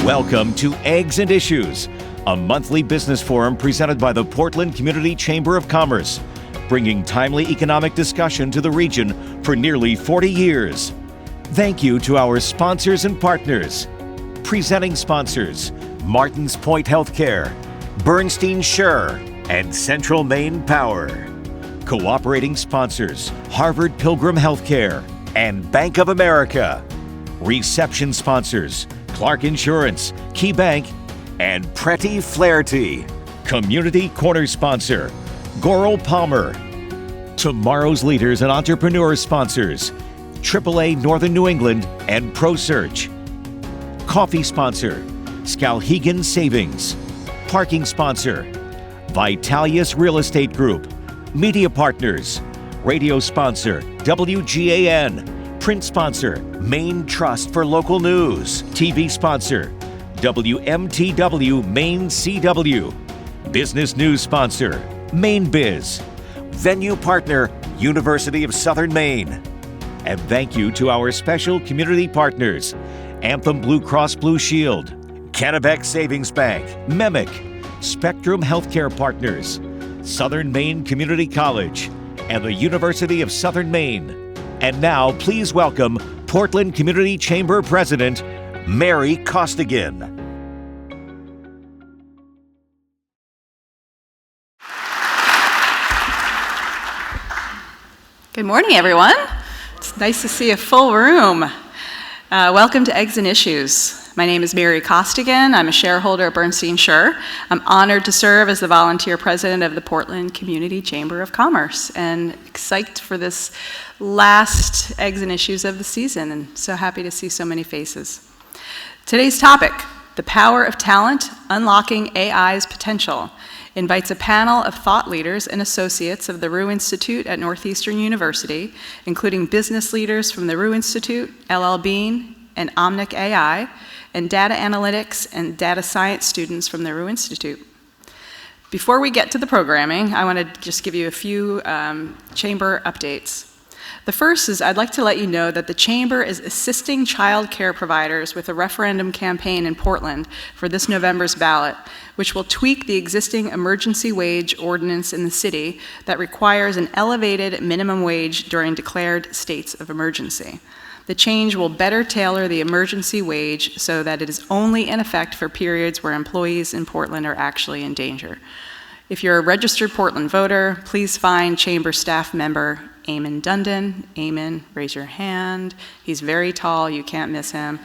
Welcome to Eggs and Issues, a monthly business forum presented by the Portland Community Chamber of Commerce, bringing timely economic discussion to the region for nearly 40 years. Thank you to our sponsors and partners. Presenting sponsors, Martins Point Healthcare, Bernstein Scher, and Central Maine Power. Cooperating sponsors, Harvard Pilgrim Healthcare and Bank of America. Reception sponsors, Clark Insurance, Key Bank, and Pretty Flaherty. Community Corner sponsor, Goral Palmer. Tomorrow's leaders and entrepreneurs sponsors, AAA Northern New England and ProSearch. Coffee sponsor, Skowhegan Savings. Parking sponsor, Vitalius Real Estate Group. Media partners, radio sponsor, WGAN. Print sponsor, Maine Trust for Local News. TV sponsor, WMTW Maine CW. Business news sponsor, Maine Biz. Venue partner, University of Southern Maine. And thank you to our special community partners, Anthem Blue Cross Blue Shield, Kennebec Savings Bank, MEMIC, Spectrum Healthcare Partners, Southern Maine Community College, and the University of Southern Maine. And now, please welcome Portland Community Chamber President, Mary Costigan. Good morning, everyone. It's nice to see a full room. Welcome to Eggs and Issues. My name is Mary Costigan. I'm a shareholder at Bernstein Scher. I'm honored to serve as the volunteer president of the Portland Community Chamber of Commerce and excited for this last Eggs and Issues of the season, and so happy to see so many faces. Today's topic, the power of talent, unlocking AI's potential, invites a panel of thought leaders and associates of the Roux Institute at Northeastern University, including business leaders from the Roux Institute, L.L.Bean and Omnic.AI, and data analytics and data science students from the Roux Institute. Before we get to the programming, I want to just give you a few chamber updates. The first is I'd like to let you know that the Chamber is assisting child care providers with a referendum campaign in Portland for this November's ballot, which will tweak the existing emergency wage ordinance in the city that requires an elevated minimum wage during declared states of emergency. The change will better tailor the emergency wage so that it is only in effect for periods where employees in Portland are actually in danger. If you're a registered Portland voter, please find Chamber staff member Eamon Dundon. Eamon, raise your hand. He's very tall, you can't miss him.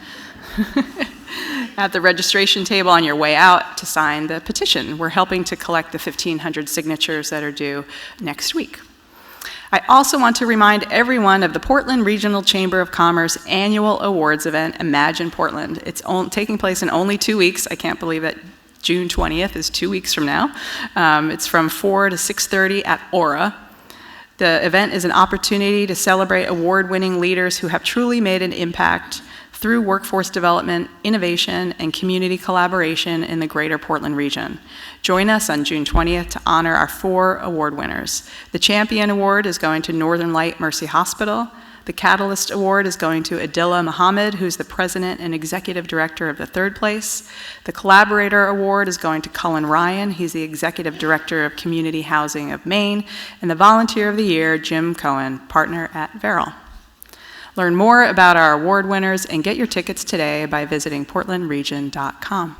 At the registration table on your way out to sign the petition. We're helping to collect the 1,500 signatures that are due next week. I also want to remind everyone of the Portland Regional Chamber of Commerce annual awards event, Imagine Portland. It's taking place in only 2 weeks. I can't believe that June 20th is 2 weeks from now. It's from 4 to 6:30 at Aura. The event is an opportunity to celebrate award-winning leaders who have truly made an impact through workforce development, innovation, and community collaboration in the greater Portland region. Join us on June 20th to honor our 4 award winners. The Champion Award is going to Northern Light Mercy Hospital. The Catalyst Award is going to Adila Muhammad, who's the president and executive director of the Third Place. The Collaborator Award is going to Cullen Ryan. He's the executive director of Community Housing of Maine. And the Volunteer of the Year, Jim Cohen, partner at Verrill. Learn more about our award winners and get your tickets today by visiting portlandregion.com.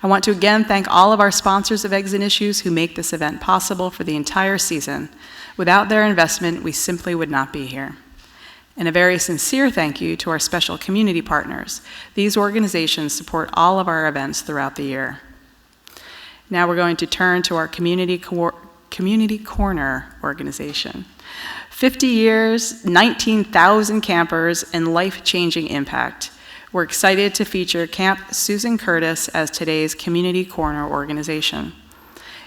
I want to again thank all of our sponsors of Eggs and Issues who make this event possible for the entire season. Without their investment, we simply would not be here. And a very sincere thank you to our special community partners. These organizations support all of our events throughout the year. Now we're going to turn to our Community Corner organization. 50 years, 19,000 campers, and life-changing impact. We're excited to feature Camp Susan Curtis as today's Community Corner organization.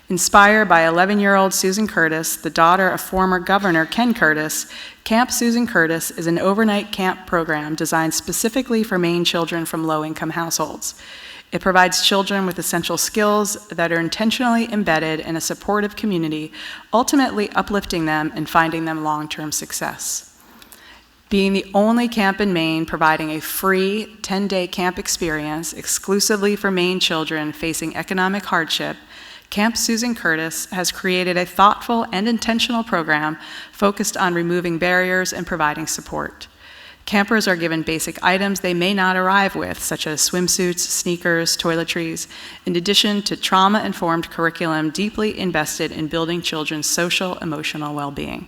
Inspired by 11-year-old Susan Curtis, the daughter of former Governor Ken Curtis, Camp Susan Curtis is an overnight camp program designed specifically for Maine children from low-income households. It provides children with essential skills that are intentionally embedded in a supportive community, ultimately uplifting them and finding them long-term success. Being the only camp in Maine providing a free 10-day camp experience exclusively for Maine children facing economic hardship, Camp Susan Curtis has created a thoughtful and intentional program focused on removing barriers and providing support. Campers are given basic items they may not arrive with, such as swimsuits, sneakers, toiletries, in addition to trauma-informed curriculum deeply invested in building children's social, emotional well-being.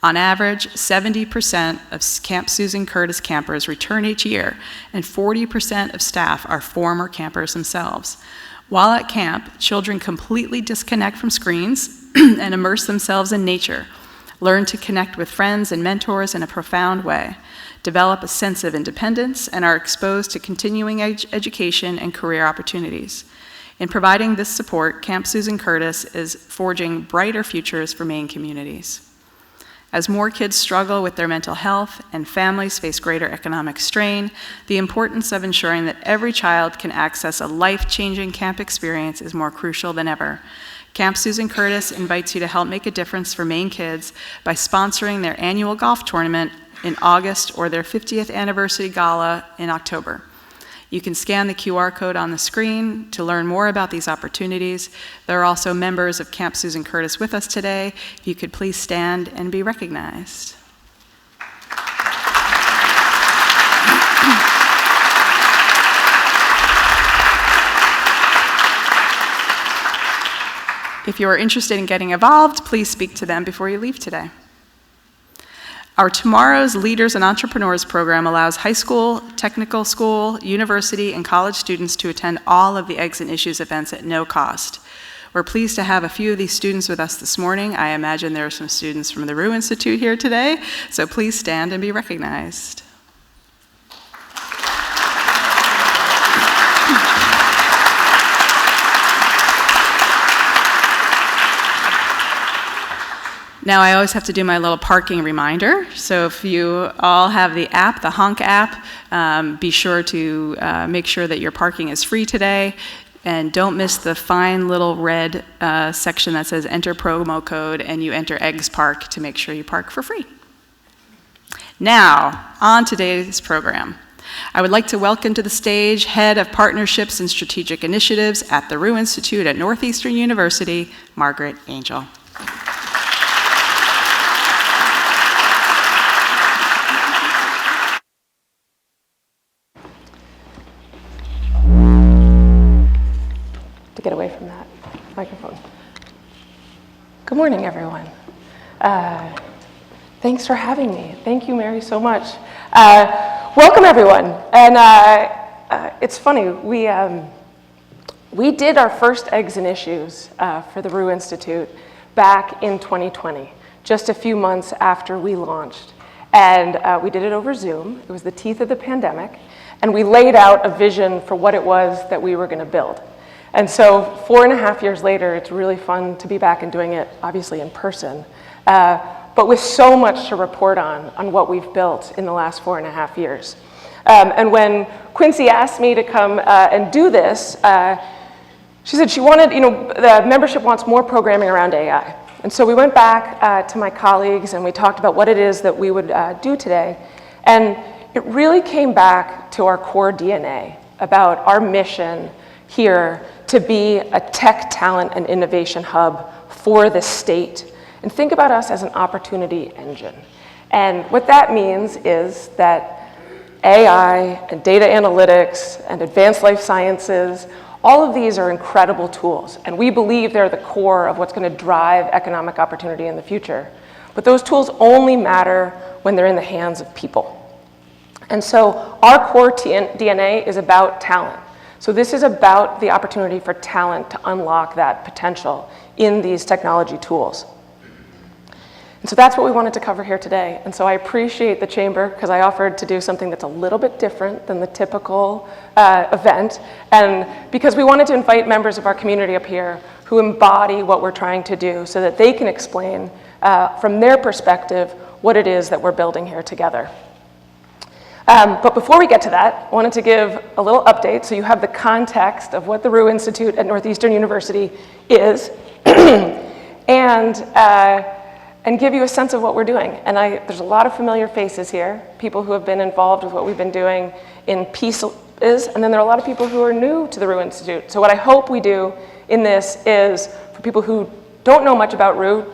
On average, 70% of Camp Susan Curtis campers return each year, and 40% of staff are former campers themselves. While at camp, children completely disconnect from screens and immerse themselves in nature, learn to connect with friends and mentors in a profound way, develop a sense of independence, and are exposed to continuing education and career opportunities. In providing this support, Camp Susan Curtis is forging brighter futures for Maine communities. As more kids struggle with their mental health and families face greater economic strain, the importance of ensuring that every child can access a life-changing camp experience is more crucial than ever. Camp Susan Curtis invites you to help make a difference for Maine kids by sponsoring their annual golf tournament in August or their 50th anniversary gala in October. You can scan the QR code on the screen to learn more about these opportunities. There are also members of Camp Susan Curtis with us today. If you could please stand and be recognized. If you are interested in getting involved, please speak to them before you leave today. Our Tomorrow's Leaders and Entrepreneurs program allows high school, technical school, university, and college students to attend all of the Eggs and Issues events at no cost. We're pleased to have a few of these students with us this morning. I imagine there are some students from the Roux Institute here today, so please stand and be recognized. Now, I always have to do my little parking reminder. So if you all have the app, the Honk app, be sure to make sure that your parking is free today. And don't miss the fine little red section that says enter promo code, and you enter Eggs Park to make sure you park for free. Now, on today's program. I would like to welcome to the stage Head of Partnerships and Strategic Initiatives at the Roux Institute at Northeastern University, Margaret Angell. Get away from that microphone. Good morning, everyone. Thanks for having me. Thank you, Mary, so much. Welcome, everyone. And it's funny, we did our first Eggs and Issues for the Roux Institute back in 2020, just a few months after we launched. And we did it over Zoom. It was the teeth of the pandemic. And we laid out a vision for what it was that we were going to build. And so 4.5 years later, it's really fun to be back and doing it, obviously in person, but with so much to report on what we've built in the last 4.5 years. And when Quincy asked me to come and do this, she said she wanted, the membership wants more programming around AI. And so we went back to my colleagues and we talked about what it is that we would do today. And it really came back to our core DNA about our mission here to be a tech talent and innovation hub for the state. And think about us as an opportunity engine. And what that means is that AI and data analytics and advanced life sciences, all of these are incredible tools. And we believe they're the core of what's going to drive economic opportunity in the future. But those tools only matter when they're in the hands of people. And so our core DNA is about talent. So this is about the opportunity for talent to unlock that potential in these technology tools. And so that's what we wanted to cover here today. And so I appreciate the Chamber because I offered to do something that's a little bit different than the typical event. And because we wanted to invite members of our community up here who embody what we're trying to do so that they can explain from their perspective what it is that we're building here together. But before we get to that, I wanted to give a little update so you have the context of what the Roux Institute at Northeastern University is. And and give you a sense of what we're doing. And there's a lot of familiar faces here, people who have been involved with what we've been doing in pieces, and then there are a lot of people who are new to the Roux Institute. So what I hope we do in this is, for people who don't know much about Roux,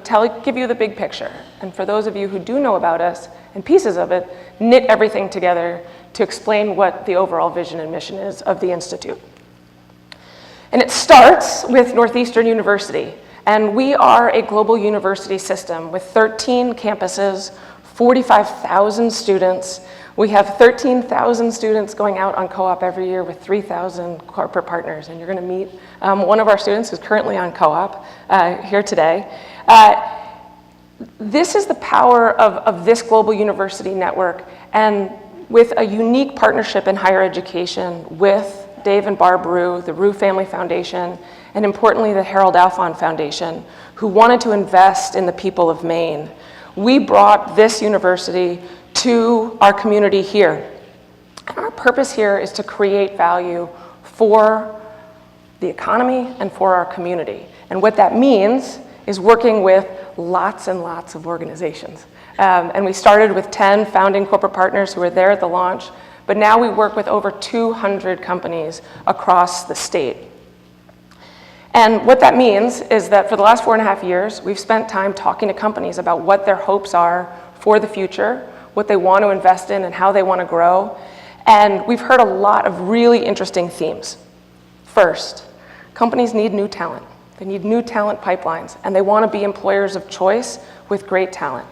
give you the big picture. And for those of you who do know about us and pieces of it, knit everything together to explain what the overall vision and mission is of the Institute. And it starts with Northeastern University. And we are a global university system with 13 campuses, 45,000 students. We have 13,000 students going out on co-op every year with 3,000 corporate partners. And you're going to meet one of our students who's currently on co-op here today. This is the power of this global university network, and with a unique partnership in higher education with Dave and Barb Roux, the Roux Family Foundation, and importantly, the Harold Alfond Foundation, who wanted to invest in the people of Maine. We brought this university to our community here. Our purpose here is to create value for the economy and for our community. And what that means is working with lots and lots of organizations. And we started with 10 founding corporate partners who were there at the launch, but now we work with over 200 companies across the state. And what that means is that for the last 4.5 years, we've spent time talking to companies about what their hopes are for the future, what they want to invest in, and how they want to grow. And we've heard a lot of really interesting themes. First, companies need new talent. They need new talent pipelines, and they want to be employers of choice with great talent.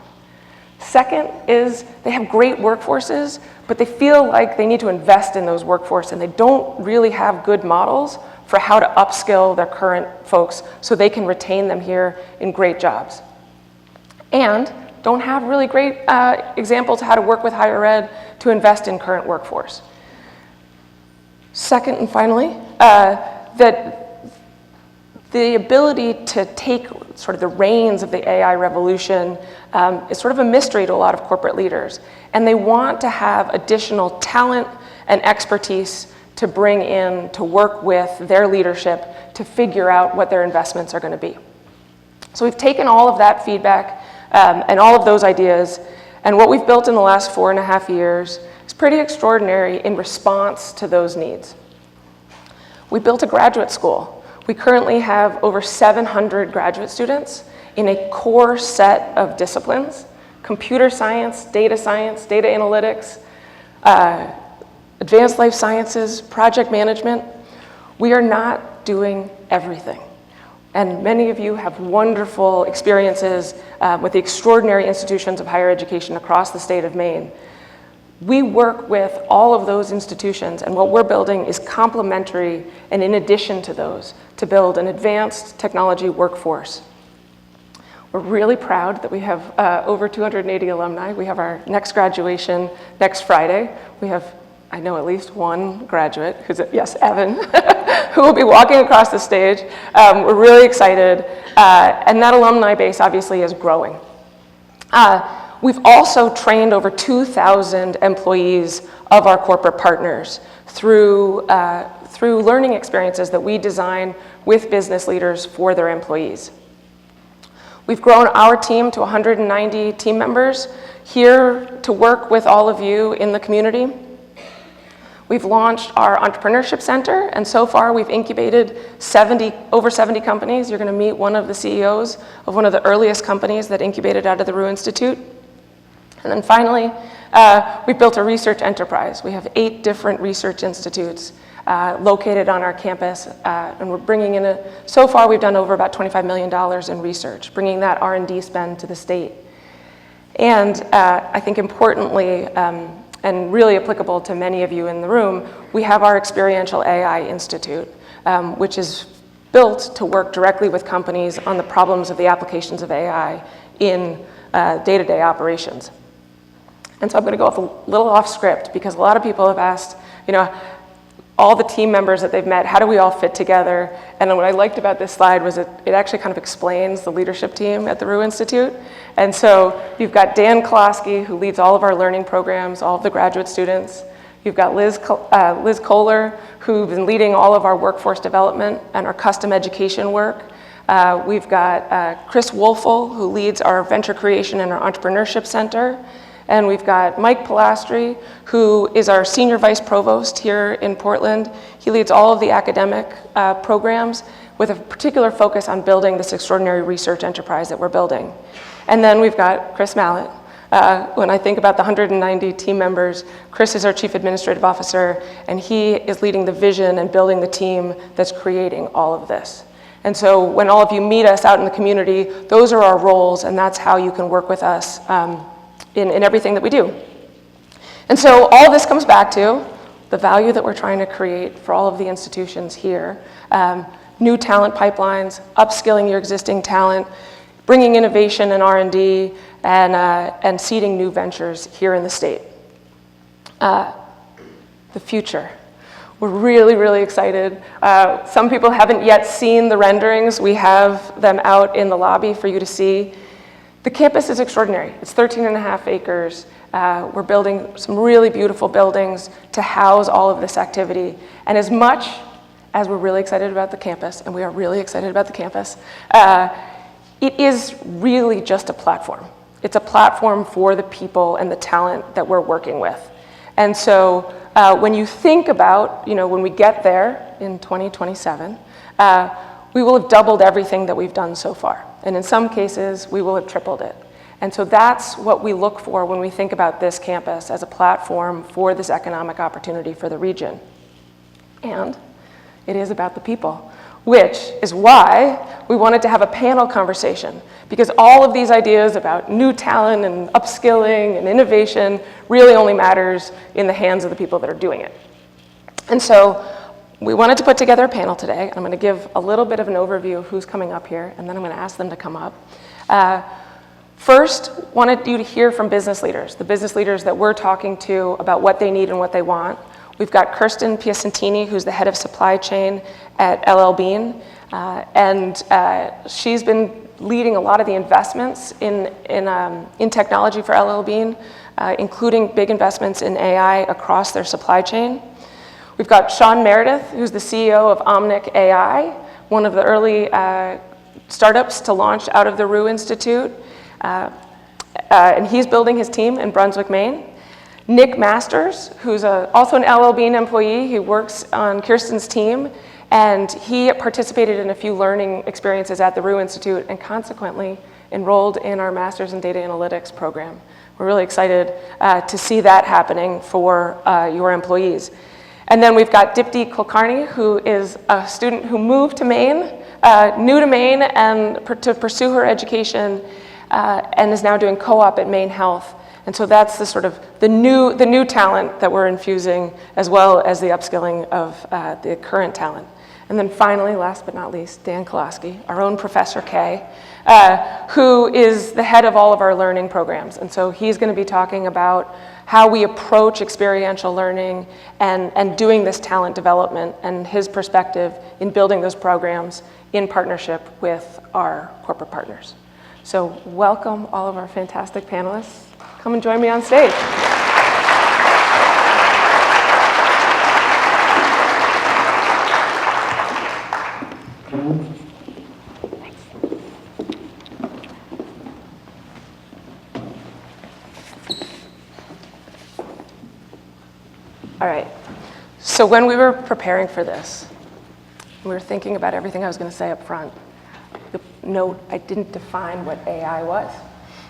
Second is they have great workforces, but they feel like they need to invest in those workforce, and they don't really have good models for how to upskill their current folks so they can retain them here in great jobs. And don't have really great examples of how to work with higher ed to invest in current workforce. Second and finally, that the ability to take sort of the reins of the AI revolution is sort of a mystery to a lot of corporate leaders. And they want to have additional talent and expertise to bring in to work with their leadership to figure out what their investments are going to be. So we've taken all of that feedback and all of those ideas, and what we've built in the last 4.5 years is pretty extraordinary in response to those needs. We built a graduate school. We currently have over 700 graduate students in a core set of disciplines: computer science, data analytics, advanced life sciences, project management. We are not doing everything. And many of you have wonderful experiences with the extraordinary institutions of higher education across the state of Maine. We work with all of those institutions, and what we're building is complementary and in addition to those to build an advanced technology workforce. We're really proud that we have over 280 alumni. We have our next graduation next Friday. We have, I know, at least one graduate, who's, yes, Evan, who will be walking across the stage. We're really excited, and that alumni base obviously is growing. We've also trained over 2,000 employees of our corporate partners through learning experiences that we design with business leaders for their employees. We've grown our team to 190 team members here to work with all of you in the community. We've launched our Entrepreneurship Center, and so far we've incubated over 70 companies. You're going to meet one of the CEOs of one of the earliest companies that incubated out of the Roux Institute. And then finally, we've built a research enterprise. We have 8 different research institutes located on our campus, and we're bringing in so far we've done over about $25 million in research, bringing that R&D spend to the state. And I think importantly, and really applicable to many of you in the room, we have our Experiential AI Institute, which is built to work directly with companies on the problems of the applications of AI in day-to-day operations. And so I'm going to go off a little off script because a lot of people have asked, all the team members that they've met, how do we all fit together? And what I liked about this slide was it actually kind of explains the leadership team at the Roux Institute. And so you've got Dan Kolosky, who leads all of our learning programs, all of the graduate students. You've got Liz Kohler, who's been leading all of our workforce development and our custom education work. We've got Chris Wolfel, who leads our venture creation and our entrepreneurship center. And we've got Mike Pilastri, who is our senior vice provost here in Portland. He leads all of the academic programs with a particular focus on building this extraordinary research enterprise that we're building. And then we've got Chris Mallett. When I think about the 190 team members, Chris is our chief administrative officer, and he is leading the vision and building the team that's creating all of this. And so when all of you meet us out in the community, those are our roles, and that's how you can work with us in everything that we do. And so all of this comes back to the value that we're trying to create for all of the institutions here. New talent pipelines, upskilling your existing talent, bringing innovation and R&D, and seeding new ventures here in the state. The future. We're really, really excited. Some people haven't yet seen the renderings. We have them out in the lobby for you to see. The campus is extraordinary. It's 13.5 acres. We're building some really beautiful buildings to house all of this activity. And as much as we're really excited about the campus, and we are really excited about the campus, it is really just a platform. It's a platform for the people and the talent that we're working with. And so when you think about, when we get there in 2027, we will have doubled everything that we've done so far. And in some cases, we will have tripled it. And so that's what we look for when we think about this campus as a platform for this economic opportunity for the region. And it is about the people, which is why we wanted to have a panel conversation, because all of these ideas about new talent and upskilling and innovation really only matters in the hands of the people that are doing it. And so we wanted to put together a panel today. I'm going to give a little bit of an overview of who's coming up here, and then I'm going to ask them to come up. First, wanted you to hear from business leaders, the business leaders that we're talking to about what they need and what they want. We've got Kirsten Piacentini, who's the head of supply chain at L.L.Bean, and she's been leading a lot of the investments in technology for L.L.Bean, including big investments in AI across their supply chain. We've got Sean Meredith, who's the CEO of Omnic.AI, one of the early startups to launch out of the Roux Institute, and he's building his team in Brunswick, Maine. Nick Masters, who's also an L.L.Bean employee, he works on Kirsten's team, and he participated in a few learning experiences at the Roux Institute and consequently enrolled in our Masters in Data Analytics program. We're really excited to see that happening for your employees. And then we've got Dipti Kulkarni, who is a student who moved to Maine, new to Maine, and to pursue her education, and is now doing co-op at Maine Health. And so that's the sort of the new talent that we're infusing, as well as the upskilling of the current talent. And then finally, last but not least, Dan Kolaski, our own Professor K, who is the head of all of our learning programs. And so he's going to be talking about how we approach experiential learning and doing this talent development, and his perspective in building those programs in partnership with our corporate partners. So welcome all of our fantastic panelists. Come and join me on stage. All right, so when we were preparing for this, we were thinking about everything I was going to say up front. Note, I didn't define what AI was.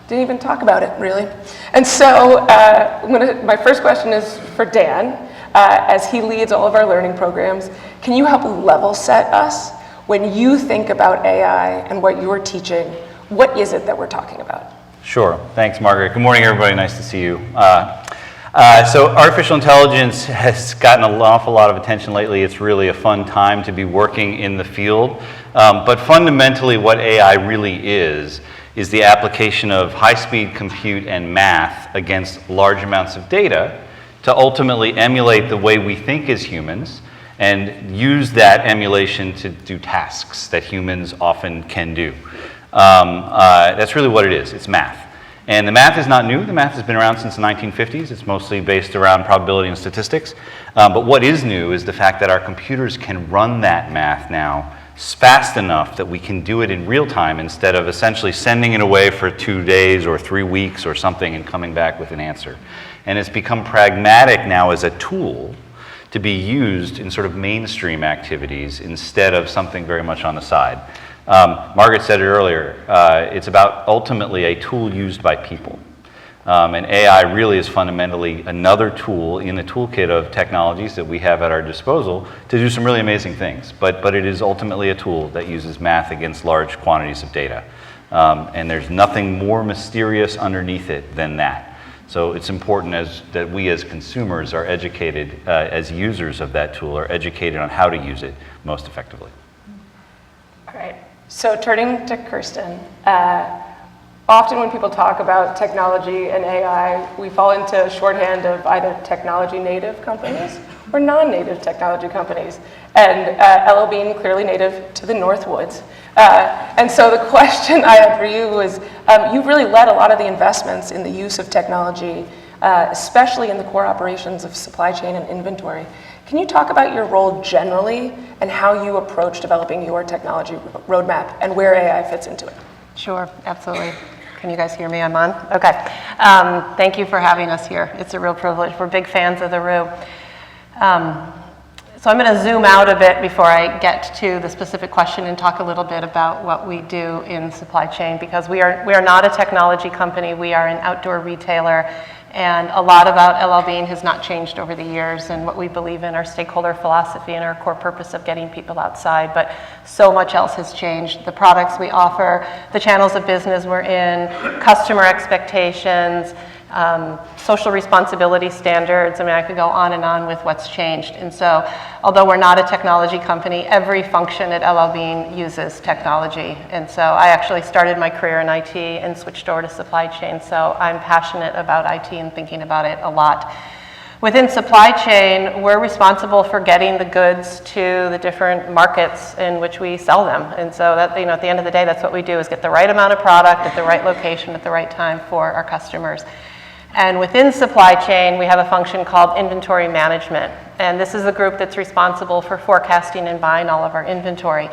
Didn't even talk about it, really. And so my first question is for Dan, as he leads all of our learning programs. Can you help level set us when you think about AI and what you're teaching? What is it that we're talking about? Sure. Thanks, Margaret. Good morning, everybody. Nice to see you. So artificial intelligence has gotten an awful lot of attention lately. It's really a fun time to be working in the field. But fundamentally, what AI really is the application of high-speed compute and math against large amounts of data to ultimately emulate the way we think as humans and use that emulation to do tasks that humans often can do. That's really what it is. It's math. And the math is not new. The math has been around since the 1950s. It's mostly based around probability and statistics. But what is new is the fact that our computers can run that math now fast enough that we can do it in real time instead of essentially sending it away for 2 days or 3 weeks or something and coming back with an answer. And it's become pragmatic now as a tool to be used in sort of mainstream activities instead of something very much on the side. Margaret said it earlier, it's about ultimately a tool used by people. And AI really is fundamentally another tool in the toolkit of technologies that we have at our disposal to do some really amazing things. But it is ultimately a tool that uses math against large quantities of data. And there's nothing more mysterious underneath it than that. So it's important that we as consumers are educated, as users of that tool, are educated on how to use it most effectively. All right, so turning to Kirsten, often when people talk about technology and AI, we fall into a shorthand of either technology native companies or non-native technology companies. And L.L.Bean, clearly native to the Northwoods. And so the question I had for you is, you've really led a lot of the investments in the use of technology, especially in the core operations of supply chain and inventory. Can you talk about your role generally and how you approach developing your technology roadmap and where AI fits into it? Sure, absolutely. Can you guys hear me? I'm on? Okay. Thank you for having us here. It's a real privilege. We're big fans of the Roux. So I'm going to zoom out a bit before I get to the specific question and talk a little bit about what we do in supply chain, because we are not a technology company. We are an outdoor retailer, and a lot about L.L.Bean has not changed over the years and what we believe in, our stakeholder philosophy and our core purpose of getting people outside, but so much else has changed. The products we offer, the channels of business we're in, customer expectations, social responsibility standards. I mean, I could go on and on with what's changed. And so, although we're not a technology company, every function at L.L.Bean uses technology. And so I actually started my career in IT and switched over to supply chain. So I'm passionate about IT and thinking about it a lot. Within supply chain, we're responsible for getting the goods to the different markets in which we sell them. And so that, at the end of the day, that's what we do, is get the right amount of product at the right location at the right time for our customers. And within supply chain, we have a function called inventory management. And this is the group that's responsible for forecasting and buying all of our inventory.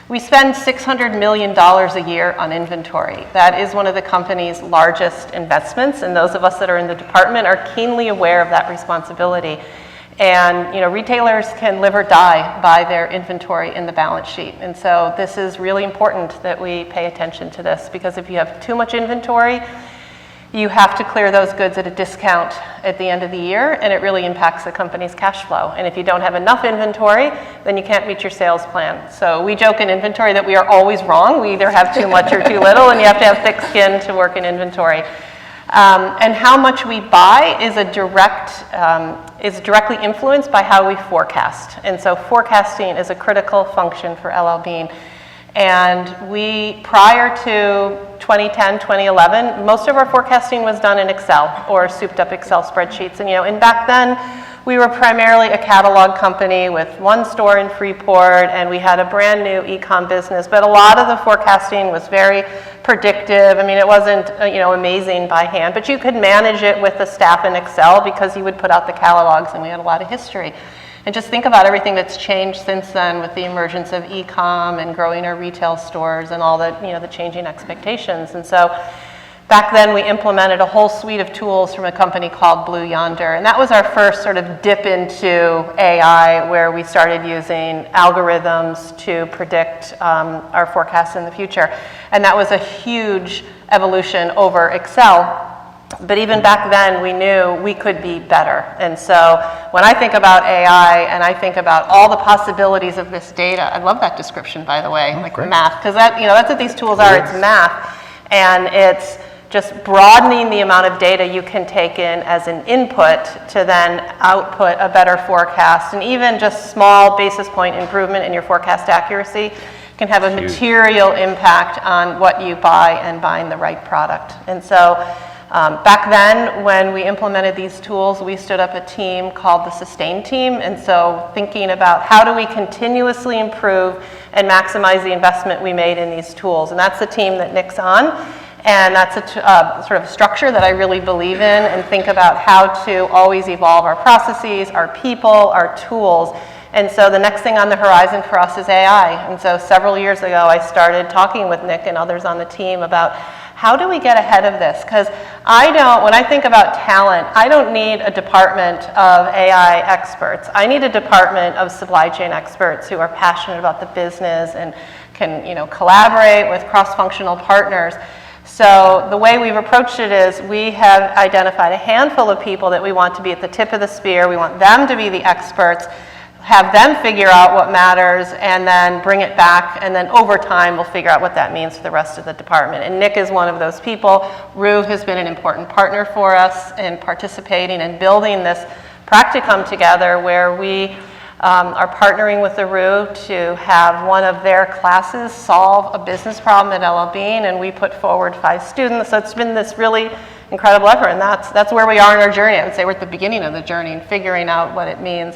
We spend $600 million a year on inventory. That is one of the company's largest investments, and those of us that are in the department are keenly aware of that responsibility. And retailers can live or die by their inventory in the balance sheet. And so this is really important that we pay attention to this, because if you have too much inventory, you have to clear those goods at a discount at the end of the year, and it really impacts the company's cash flow. And if you don't have enough inventory, then you can't meet your sales plan. So we joke in inventory that we are always wrong. We either have too much or too little, and you have to have thick skin to work in inventory. And how much we buy is directly influenced by how we forecast. And so forecasting is a critical function for L.L.Bean. And we, prior to 2010, 2011, most of our forecasting was done in Excel or souped up Excel spreadsheets. And back then, we were primarily a catalog company with one store in Freeport, and we had a brand new e-com business. But a lot of the forecasting was very predictive. I mean, it wasn't amazing by hand, but you could manage it with the staff in Excel because you would put out the catalogs, and we had a lot of history. And just think about everything that's changed since then with the emergence of e-com and growing our retail stores and all the, the changing expectations. And so back then we implemented a whole suite of tools from a company called Blue Yonder. And that was our first sort of dip into AI, where we started using algorithms to predict our forecasts in the future. And that was a huge evolution over Excel. But even back then, we knew we could be better. And so when I think about AI and I think about all the possibilities of this data, I love that description, by the way, like great. Math, because that's what these tools are. It's math, and it's just broadening the amount of data you can take in as an input to then output a better forecast. And even just small basis point improvement in your forecast accuracy can have a material impact on what you buy and buying the right product. And so back then, when we implemented these tools, we stood up a team called the Sustain Team. And so thinking about how do we continuously improve and maximize the investment we made in these tools. And that's the team that Nick's on. And that's a sort of structure that I really believe in, and think about how to always evolve our processes, our people, our tools, And so the next thing on the horizon for us is AI. And so several years ago, I started talking with Nick and others on the team about how do we get ahead of this? Because when I think about talent, I don't need a department of AI experts. I need a department of supply chain experts who are passionate about the business and can, collaborate with cross-functional partners. So the way we've approached it is we have identified a handful of people that we want to be at the tip of the spear. We want them to be the experts, have them figure out what matters, and then bring it back, and then over time we'll figure out what that means for the rest of the department. And Nick is one of those people. Roux has been an important partner for us in participating and building this practicum together, where we are partnering with the Roux to have one of their classes solve a business problem at L.L.Bean, and we put forward 5 students. So it's been this really incredible effort, and that's where we are in our journey. I would say we're at the beginning of the journey and figuring out what it means.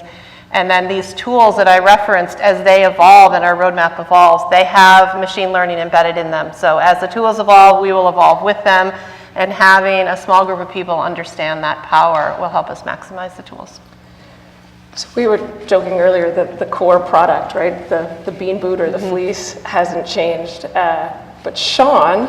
And then these tools that I referenced, as they evolve and our roadmap evolves, they have machine learning embedded in them. So as the tools evolve, we will evolve with them, and having a small group of people understand that power will help us maximize the tools. So we were joking earlier that the core product, right, the bean boot or the fleece hasn't changed. But Sean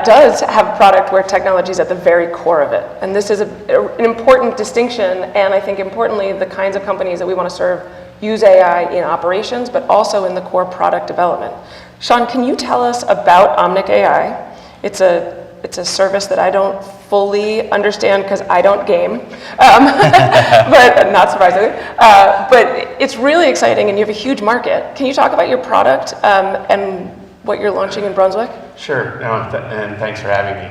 does have a product where technology is at the very core of it. And this is an important distinction, and I think importantly, the kinds of companies that we want to serve use AI in operations, but also in the core product development. Sean, can you tell us about Omnic.AI? It's a service that I don't fully understand because I don't game, but not surprisingly. But it's really exciting, and you have a huge market. Can you talk about your product and what you're launching in Brunswick? Sure, and thanks for having me.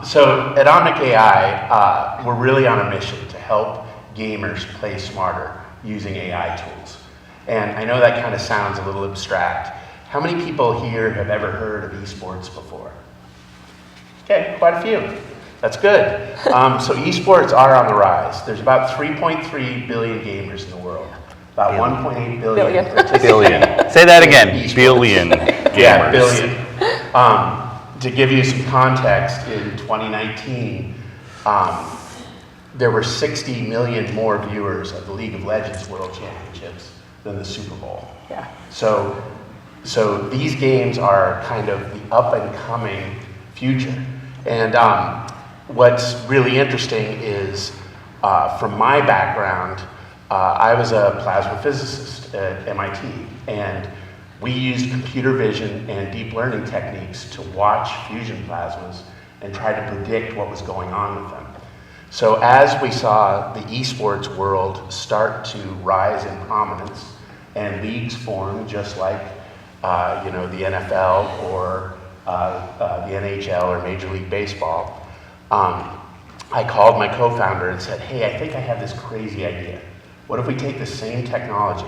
So at Omnic.AI, we're really on a mission to help gamers play smarter using AI tools. And I know that kind of sounds a little abstract. How many people here have ever heard of esports before? Okay, quite a few. That's good. So esports are on the rise. There's about 3.3 billion gamers in the world. About 1.8 billion. Billion. Say that again. Esports. Billion gamers. Yeah, billion. To give you some context, in 2019, there were 60 million more viewers of the League of Legends World Championships than the Super Bowl. Yeah. So these games are kind of the up and coming future. And what's really interesting is, from my background, I was a plasma physicist at MIT, and we used computer vision and deep learning techniques to watch fusion plasmas and try to predict what was going on with them. So as we saw the esports world start to rise in prominence and leagues form, just like the NFL or the NHL or Major League Baseball, I called my co-founder and said, hey, I think I have this crazy idea. What if we take the same technology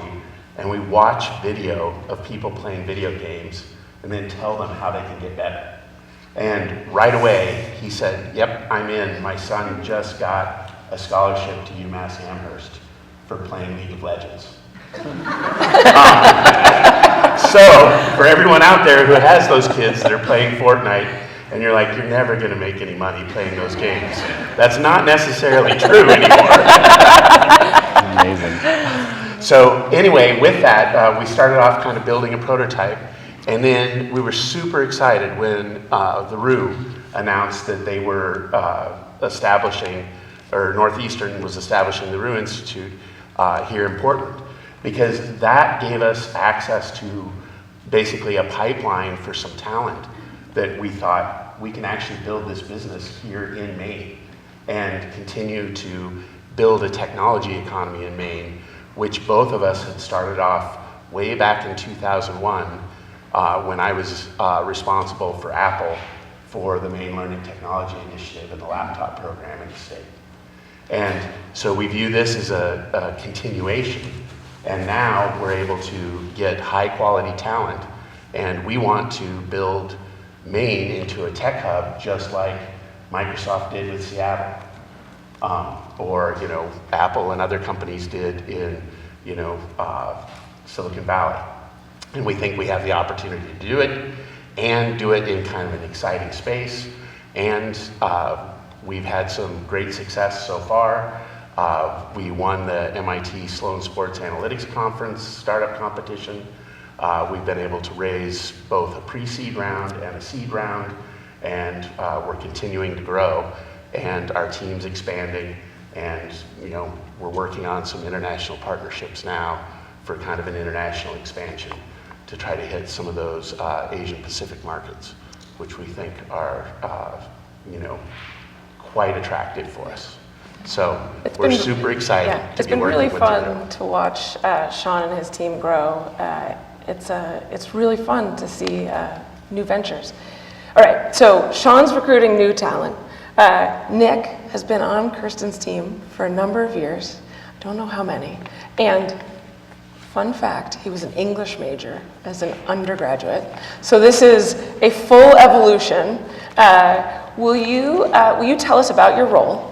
and we watch video of people playing video games and then tell them how they can get better? And right away, he said, yep, I'm in. My son just got a scholarship to UMass Amherst for playing League of Legends. So, for everyone out there who has those kids that are playing Fortnite, and you're like, you're never going to make any money playing those games. That's not necessarily true anymore. Amazing. So anyway, with that, we started off kind of building a prototype, and then we were super excited when the Roux announced that they were establishing, or Northeastern was establishing the Roux Institute here in Portland, because that gave us access to basically a pipeline for some talent that we thought we can actually build this business here in Maine and continue to build a technology economy in Maine, which both of us had started off way back in 2001 when I was responsible for Apple for the Maine Learning Technology Initiative and the laptop program in the state. And so we view this as a continuation, and now we're able to get high quality talent, and we want to build Maine into a tech hub just like Microsoft did with Seattle, or Apple and other companies did in Silicon Valley. And we think we have the opportunity to do it, and do it in kind of an exciting space. And we've had some great success so far. We won the MIT Sloan Sports Analytics Conference startup competition. We've been able to raise both a pre-seed round and a seed round, and we're continuing to grow, and our team's expanding, and we're working on some international partnerships now for kind of an international expansion to try to hit some of those Asian Pacific markets, which we think are quite attractive for us. So we're super excited. Yeah, it's been really fun to watch Sean and his team grow. It's really fun to see new ventures. All right, so Sean's recruiting new talent. Nick has been on Kirsten's team for a number of years. I don't know how many. And fun fact, he was an English major as an undergraduate. So this is a full evolution. Will you tell us about your role,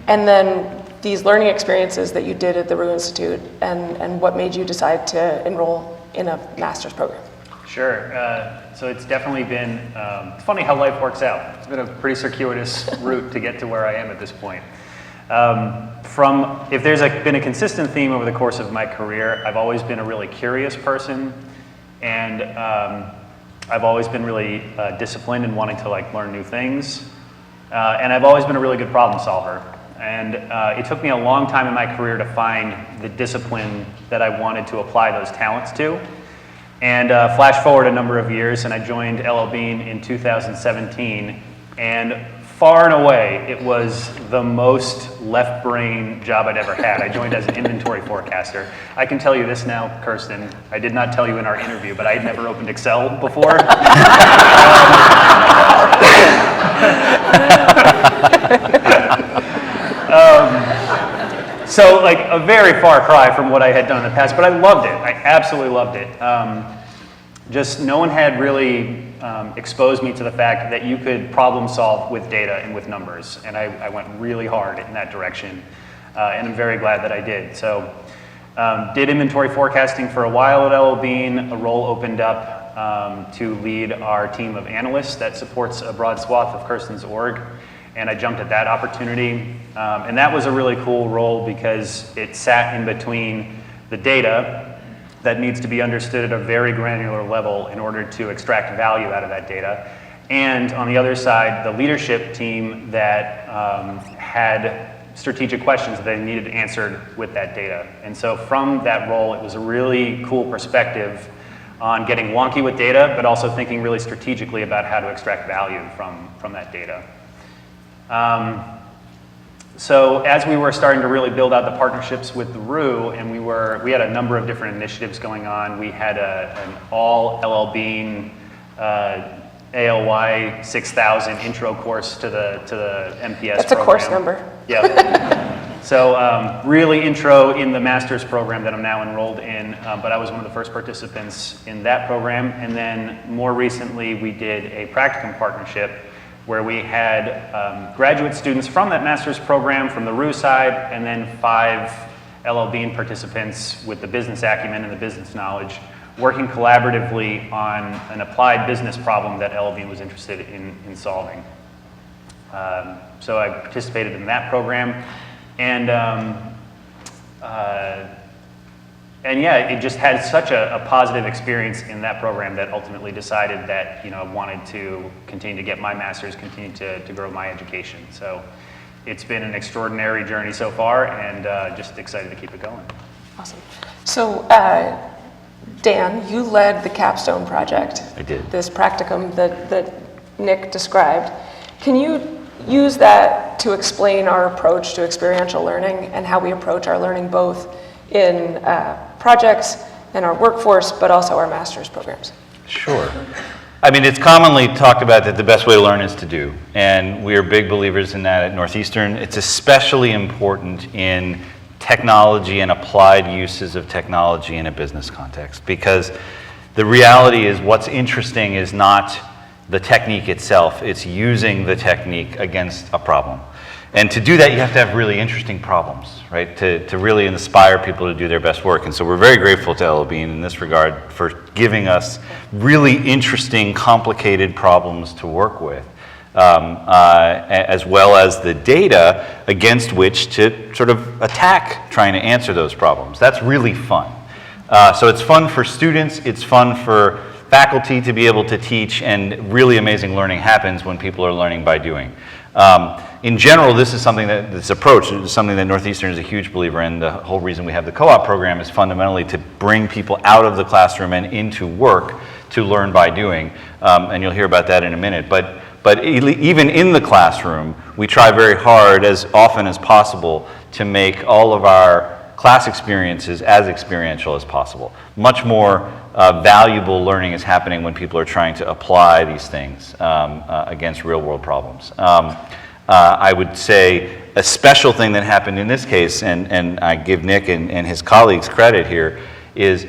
and then these learning experiences that you did at the Roux Institute, and what made you decide to enroll in a master's program? Sure. So it's definitely been, it's funny how life works out. It's been a pretty circuitous route to get to where I am at this point. If there's been a consistent theme over the course of my career, I've always been a really curious person, and I've always been really disciplined in wanting to learn new things, and I've always been a really good problem solver. And it took me a long time in my career to find the discipline that I wanted to apply those talents to. And flash forward a number of years, and I joined L.L.Bean in 2017, and far and away, it was the most left brain job I'd ever had. I joined as an inventory forecaster. I can tell you this now, Kirsten, I did not tell you in our interview, but I had never opened Excel before. So a very far cry from what I had done in the past, but I loved it. I absolutely loved it. Just no one had really exposed me to the fact that you could problem solve with data and with numbers, and I went really hard in that direction, and I'm very glad that I did. So did inventory forecasting for a while at L.L.Bean. A role opened up to lead our team of analysts that supports a broad swath of Kirsten's org, and I jumped at that opportunity. And that was a really cool role because it sat in between the data that needs to be understood at a very granular level in order to extract value out of that data, and on the other side, the leadership team that had strategic questions that they needed answered with that data. And so from that role, it was a really cool perspective on getting wonky with data, but also thinking really strategically about how to extract value from that data. So as we were starting to really build out the partnerships with the Roux, and we had a number of different initiatives going on. We had an all L.L.Bean ALY 6000 intro course to the MPS That's program. a course number. Yeah. So really intro in the master's program that I'm now enrolled in, but I was one of the first participants in that program. And then more recently, we did a practicum partnership where we had graduate students from that master's program from the Roux side, and then 5 L.L.Bean participants with the business acumen and the business knowledge, working collaboratively on an applied business problem that L.L.Bean was interested in solving. So I participated in that program, and yeah, it just had such a positive experience in that program that ultimately decided that I wanted to continue to get my master's, continue to grow my education. So it's been an extraordinary journey so far, and just excited to keep it going. Awesome. So Dan, you led the capstone project. I did. This practicum that Nick described. Can you use that to explain our approach to experiential learning and how we approach our learning both in projects and our workforce, but also our master's programs? Sure. I mean, it's commonly talked about that the best way to learn is to do, and we are big believers in that at Northeastern. It's especially important in technology and applied uses of technology in a business context, because the reality is what's interesting is not the technique itself, it's using the technique against a problem. And to do that, you have to have really interesting problems, right? To really inspire people to do their best work. And so we're very grateful to L.L.Bean in this regard for giving us really interesting, complicated problems to work with. as well as the data against which to sort of attack trying to answer those problems. That's really fun. So it's fun for students, it's fun for faculty to be able to teach, and really amazing learning happens when people are learning by doing. In general, this is something that, this approach is something that Northeastern is a huge believer in. The whole reason we have the co-op program is fundamentally to bring people out of the classroom and into work to learn by doing, and you'll hear about that in a minute. But even in the classroom, we try very hard, as often as possible, to make all of our class experiences as experiential as possible. Much more valuable learning is happening when people are trying to apply these things against real-world problems. I would say a special thing that happened in this case, and I give Nick and his colleagues credit here, is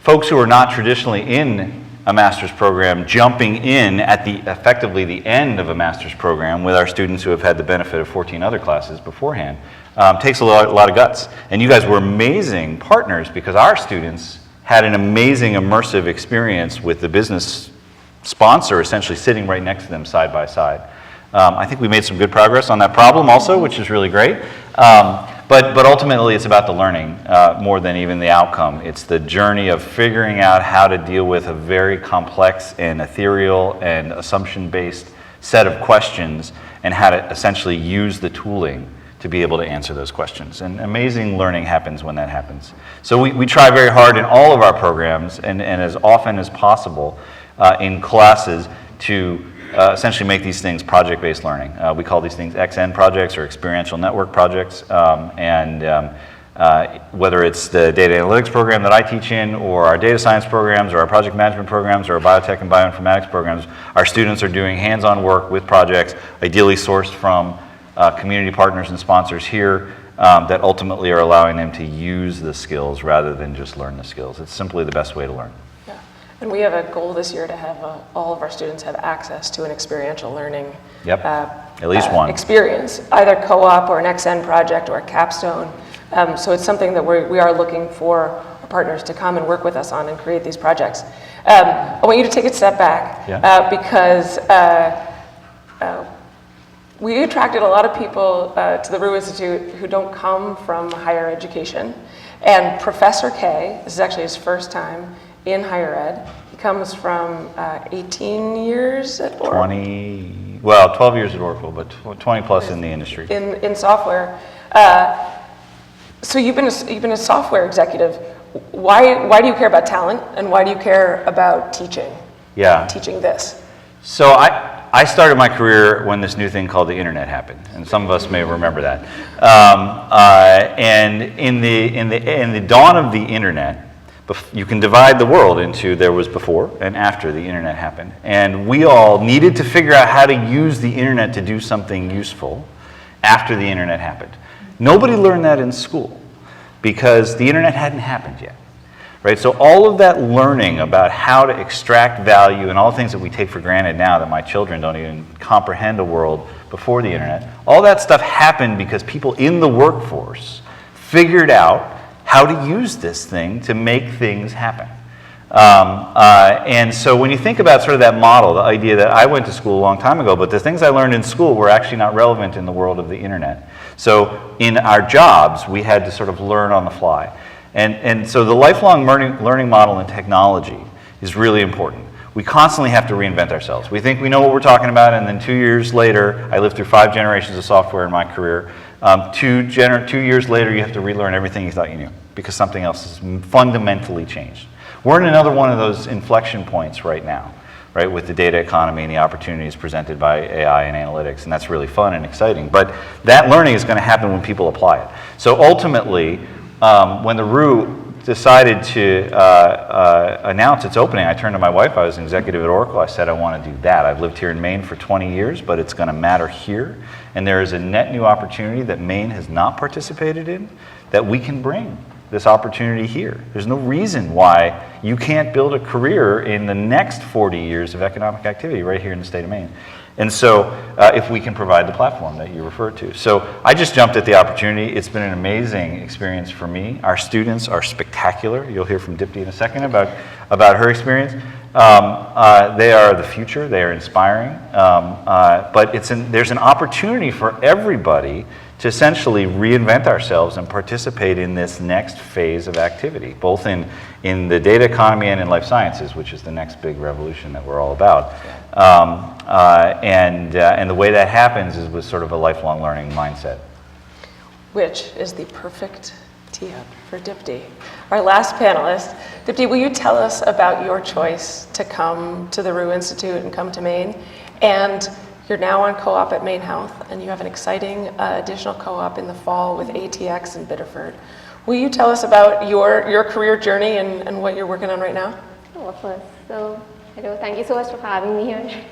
folks who are not traditionally in a master's program jumping in at effectively the end of a master's program with our students who have had the benefit of 14 other classes beforehand takes a lot of guts. And you guys were amazing partners because our students had an amazing immersive experience with the business sponsor essentially sitting right next to them side by side. I think we made some good progress on that problem also, which is really great. But ultimately, it's about the learning more than even the outcome. It's the journey of figuring out how to deal with a very complex and ethereal and assumption-based set of questions and how to essentially use the tooling to be able to answer those questions. And amazing learning happens when that happens. So we try very hard in all of our programs and as often as possible in classes to essentially make these things project-based learning. We call these things XN projects or experiential network projects. Whether it's the data analytics program that I teach in, or our data science programs, or our project management programs, or our biotech and bioinformatics programs, our students are doing hands-on work with projects, ideally sourced from community partners and sponsors here, that ultimately are allowing them to use the skills rather than just learn the skills. It's simply the best way to learn. And we have a goal this year to have all of our students have access to an experiential learning at least one experience, either co-op or an XN project or a capstone. So it's something that we are looking for our partners to come and work with us on and create these projects. I want you to take a step back because we attracted a lot of people to the Roux Institute who don't come from higher education. And Professor K, this is actually his first time in higher ed. He comes from 18 years at Oracle. 12 years at Oracle, but 20 plus in the industry. In software. So you've been a software executive. Why do you care about talent, and why do you care about teaching? Teaching this. So I started my career when this new thing called the internet happened, and some of us may remember that. And in the dawn of the internet, you can divide the world into there was before and after the internet happened. And we all needed to figure out how to use the internet to do something useful after the internet happened. Nobody learned that in school because the internet hadn't happened yet. Right? So all of that learning about how to extract value and all the things that we take for granted now that my children don't even comprehend a world before the internet, all that stuff happened because people in the workforce figured out how to use this thing to make things happen. And so when you think about sort of that model, the idea that I went to school a long time ago, but the things I learned in school were actually not relevant in the world of the internet. So in our jobs, we had to sort of learn on the fly. And so the lifelong learning model in technology is really important. We constantly have to reinvent ourselves. We think we know what we're talking about, and then 2 years later, I lived through 5 generations of software in my career. 2 years later, you have to relearn everything you thought you knew because something else has fundamentally changed. We're in another one of those inflection points right now, right, with the data economy and the opportunities presented by AI and analytics, and that's really fun and exciting. But that learning is going to happen when people apply it. So ultimately, when the Roux decided to announce its opening, I turned to my wife. I was an executive at Oracle. I said, I want to do that. I've lived here in Maine for 20 years, but it's going to matter here. And there is a net new opportunity that Maine has not participated in that we can bring this opportunity here. There's no reason why you can't build a career in the next 40 years of economic activity right here in the state of Maine. And so if we can provide the platform that you referred to. So I just jumped at the opportunity. It's been an amazing experience for me. Our students are spectacular. You'll hear from Dipti in a second about her experience. They are the future, they are inspiring, but there's an opportunity for everybody to essentially reinvent ourselves and participate in this next phase of activity, both in the data economy and in life sciences, which is the next big revolution that we're all about. And the way that happens is with sort of a lifelong learning mindset. Which is the perfect tee-up for Dipti. Our last panelist. Dipti, will you tell us about your choice to come to the Roux Institute and come to Maine? And you're now on co-op at Maine Health, and you have an exciting additional co-op in the fall with ATX in Biddeford. Will you tell us about your career journey and what you're working on right now? Oh, of course. So, hello, thank you so much for having me here.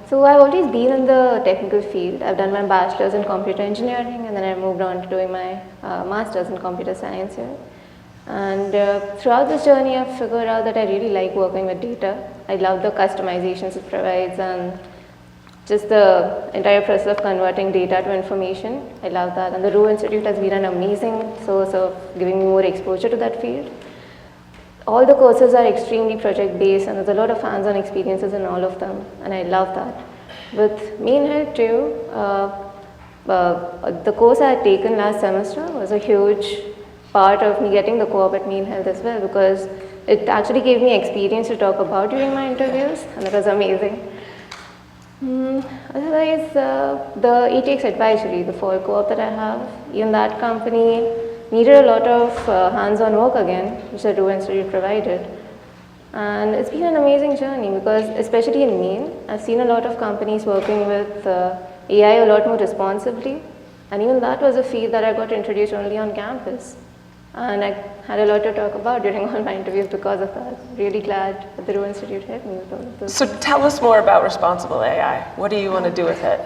So I've always been in the technical field. I've done my bachelor's in computer engineering, and then I moved on to doing my master's in computer science here. And throughout this journey, I've figured out that I really like working with data. I love the customizations it provides and just the entire process of converting data to information. I love that. And the Roux Institute has been an amazing source of giving me more exposure to that field. All the courses are extremely project-based, and there's a lot of hands-on experiences in all of them, and I love that. With Maine Health too, the course I had taken last semester was a huge part of me getting the co-op at Maine Health as well, because it actually gave me experience to talk about during my interviews, and it was amazing. Otherwise, the ATX advisory, the fall co-op that I have, even that company needed a lot of hands-on work again, which the Roux Institute provided. And it's been an amazing journey because, especially in Maine, I've seen a lot of companies working with AI a lot more responsibly. And even that was a field that I got introduced only on campus. And I had a lot to talk about during all my interviews because of that. Really glad that the Roux Institute helped me with all of those. So tell us more about responsible AI. What do you want to do with it?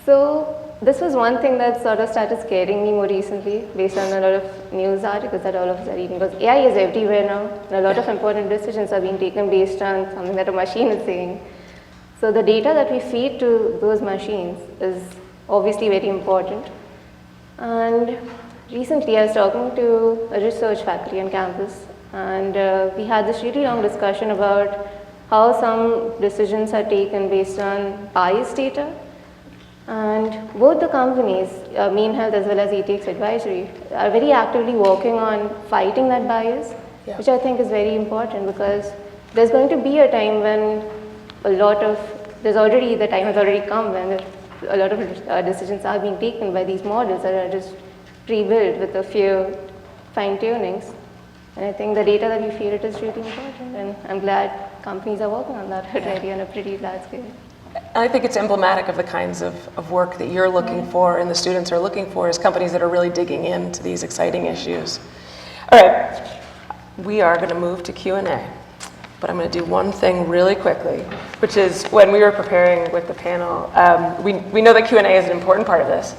So this was one thing that sort of started scaring me more recently based on a lot of news articles that all of us are reading, because AI is everywhere now, and a lot of important decisions are being taken based on something that a machine is saying. So the data that we feed to those machines is obviously very important. And recently I was talking to a research faculty on campus, and we had this really long discussion about how some decisions are taken based on biased data. And both the companies, Maine Health as well as ATX Advisory, are very actively working on fighting that bias, which I think is very important, because there's going to be a time when the time has already come when a lot of decisions are being taken by these models that are just pre-built with a few fine-tunings. And I think the data that we feed it is really important, and I'm glad companies are working on that already on a pretty large scale. I think it's emblematic of the kinds of work that you're looking for and the students are looking for, is companies that are really digging into these exciting issues. All right, we are going to move to Q&A, but I'm going to do one thing really quickly, which is when we were preparing with the panel, we know that Q&A is an important part of this,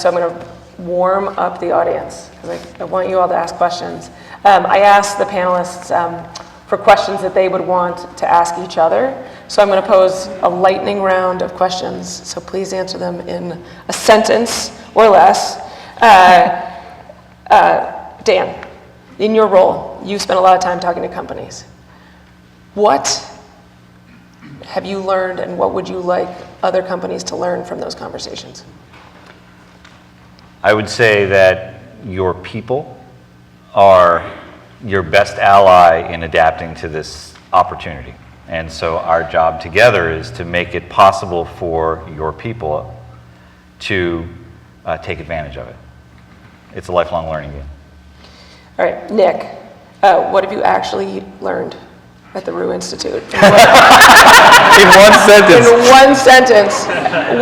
so I'm going to warm up the audience, because I want you all to ask questions. I asked the panelists for questions that they would want to ask each other. So I'm going to pose a lightning round of questions, so please answer them in a sentence or less. Dan, in your role, you spent a lot of time talking to companies. What have you learned, and what would you like other companies to learn from those conversations? I would say that your people are your best ally in adapting to this opportunity. And so our job together is to make it possible for your people to take advantage of it. It's a lifelong learning game. All right, Nick, what have you actually learned at the Roux Institute? In one sentence. In one sentence,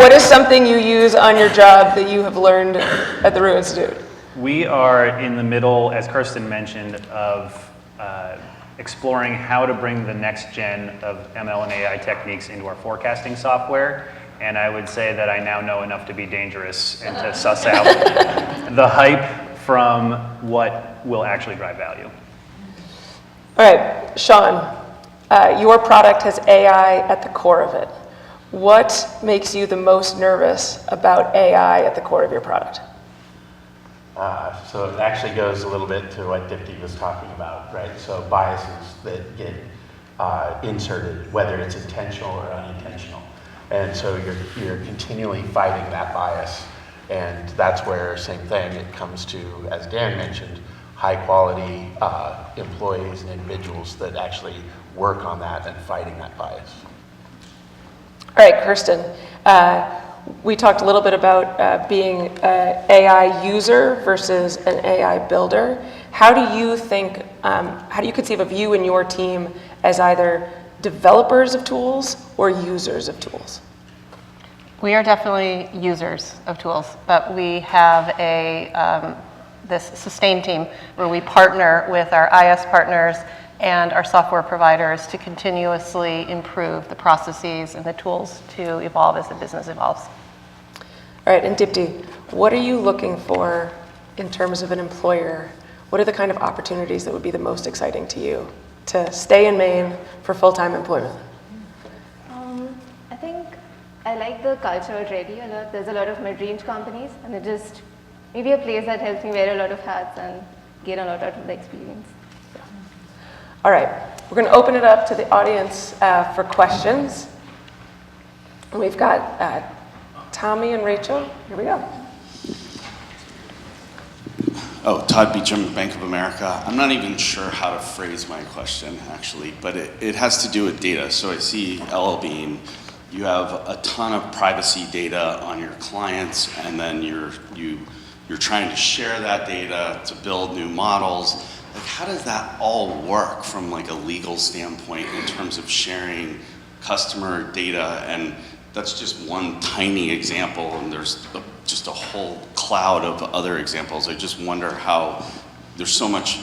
what is something you use on your job that you have learned at the Roux Institute? We are in the middle, as Kirsten mentioned, of exploring how to bring the next gen of ML and AI techniques into our forecasting software. And I would say that I now know enough to be dangerous and to suss out the hype from what will actually drive value. All right, Sean, your product has AI at the core of it. What makes you the most nervous about AI at the core of your product? So it actually goes a little bit to what Dipti was talking about, right? So biases that get inserted, whether it's intentional or unintentional. And so you're continually fighting that bias. And that's where, same thing, it comes to, as Dan mentioned, high quality employees and individuals that actually work on that and fighting that bias. All right, Kirsten, we talked a little bit about being an AI user versus an AI builder. How do you think, how do you conceive of you and your team as either developers of tools or users of tools? We are definitely users of tools, but we have this sustain team where we partner with our IS partners and our software providers to continuously improve the processes and the tools to evolve as the business evolves. All right, and Dipti, what are you looking for in terms of an employer? What are the kind of opportunities that would be the most exciting to you to stay in Maine for full-time employment? I think I like the culture already a lot. There's a lot of mid-range companies, and it just maybe a place that helps me wear a lot of hats and gain a lot out of the experience. All right, we're going to open it up to the audience for questions. And we've got Tommy and Rachel. Here we go. Oh, Todd Beecham, Bank of America. I'm not even sure how to phrase my question, actually, but it has to do with data. So I see L.L.Bean. You have a ton of privacy data on your clients, and then you're trying to share that data to build new models. Like, how does that all work from like a legal standpoint in terms of sharing customer data? And that's just one tiny example, and there's just a whole cloud of other examples. I just wonder how there's so much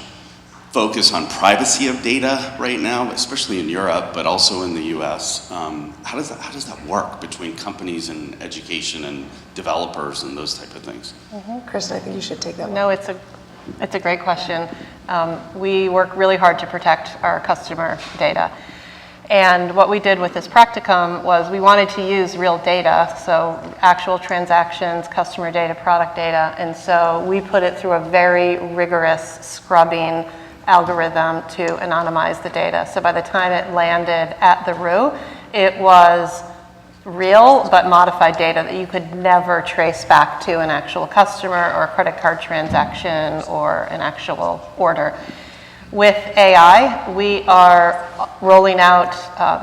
focus on privacy of data right now, especially in Europe, but also in the US. How does that work between companies and education and developers and those type of things? Mm-hmm. Kristen, I think you should take that one. No, it's a great question. We work really hard to protect our customer data. And what we did with this practicum was we wanted to use real data, so actual transactions, customer data, product data, and so we put it through a very rigorous scrubbing algorithm to anonymize the data. So by the time it landed at the Roux, it was real but modified data that you could never trace back to an actual customer or a credit card transaction or an actual order. With AI, we are rolling out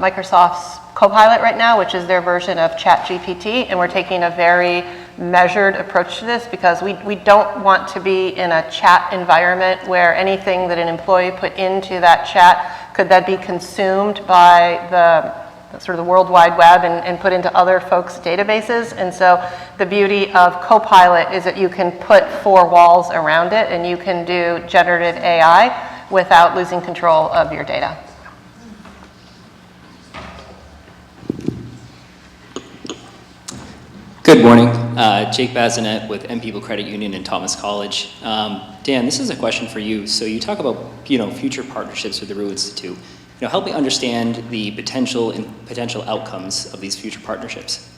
Microsoft's Copilot right now, which is their version of ChatGPT, and we're taking a very measured approach to this because we don't want to be in a chat environment where anything that an employee put into that chat could then be consumed by the sort of the World Wide Web and put into other folks' databases. And so the beauty of Copilot is that you can put 4 walls around it and you can do generative AI without losing control of your data. Good morning, Jake Bazinet with M People Credit Union and Thomas College. Dan, this is a question for you. So you talk about future partnerships with the Roux Institute. Help me understand the potential outcomes of these future partnerships.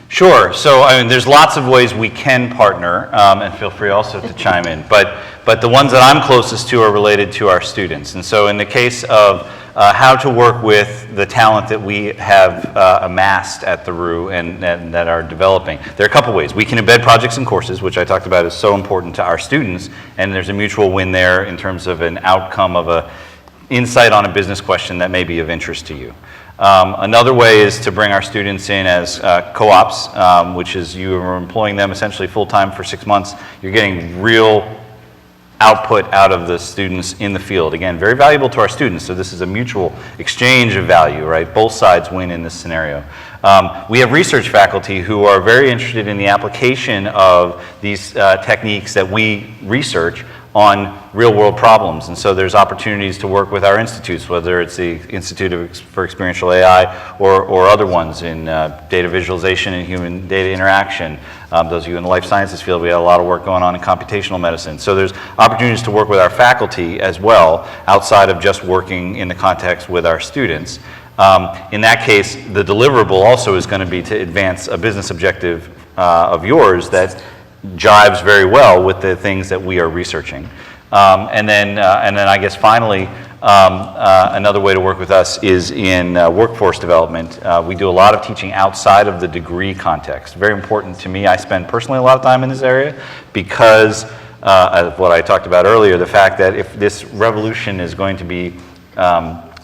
Sure. So I mean, there's lots of ways we can partner, and feel free also to chime in. But the ones that I'm closest to are related to our students. And so in the case of how to work with the talent that we have amassed at the Roux and that are developing, there are a couple ways. We can embed projects and courses, which I talked about is so important to our students, and there's a mutual win there in terms of an outcome of a insight on a business question that may be of interest to you. Another way is to bring our students in as co-ops, which is you are employing them essentially full-time for 6 months. You're getting real output out of the students in the field. Again, very valuable to our students, so this is a mutual exchange of value, right? Both sides win in this scenario. We have research faculty who are very interested in the application of these techniques that we research on real-world problems, and so there's opportunities to work with our institutes, whether it's the Institute for Experiential AI or other ones in data visualization and human data interaction. Those of you in the life sciences field, we had a lot of work going on in computational medicine. So there's opportunities to work with our faculty as well, outside of just working in the context with our students. In that case, the deliverable also is going to be to advance a business objective of yours that jives very well with the things that we are researching. And then I guess finally, another way to work with us is in workforce development. We do a lot of teaching outside of the degree context. Very important to me. I spend personally a lot of time in this area because of what I talked about earlier, the fact that if this revolution is going to be